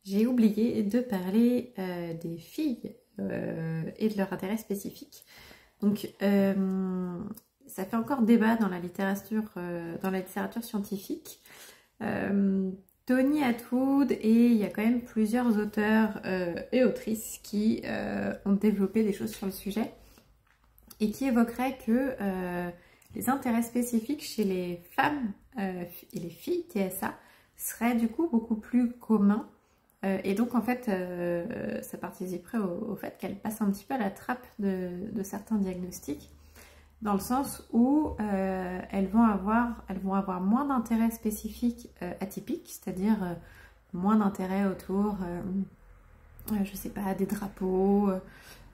j'ai oublié de parler des filles et de leur intérêt spécifique. Donc, ça fait encore débat dans la littérature scientifique. Tony Attwood et il y a quand même plusieurs auteurs et autrices qui ont développé des choses sur le sujet et qui évoqueraient que les intérêts spécifiques chez les femmes et les filles TSA seraient du coup beaucoup plus communs et donc en fait ça participerait au fait qu'elles passent un petit peu à la trappe de certains diagnostics, dans le sens où elles vont avoir moins d'intérêt spécifique atypique, c'est-à-dire moins d'intérêt autour, je sais pas, des drapeaux,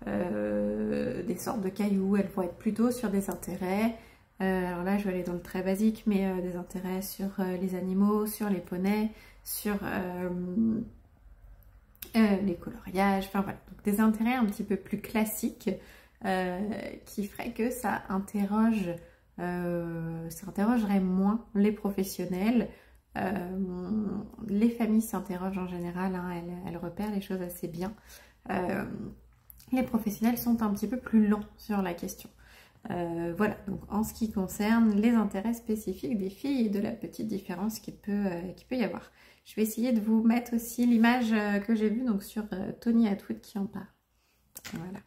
des sortes de cailloux. Elles vont être plutôt sur des intérêts, alors là je vais aller dans le très basique, mais des intérêts sur les animaux, sur les poneys, sur les coloriages, enfin voilà, donc des intérêts un petit peu plus classiques qui ferait que ça interrogerait moins les professionnels. Les familles s'interrogent en général, hein, elles repèrent les choses assez bien. Les professionnels sont un petit peu plus lents sur la question. Voilà, donc en ce qui concerne les intérêts spécifiques des filles et de la petite différence qu'il peut y avoir. Je vais essayer de vous mettre aussi l'image que j'ai vue donc sur Tony Attwood qui en parle. Voilà.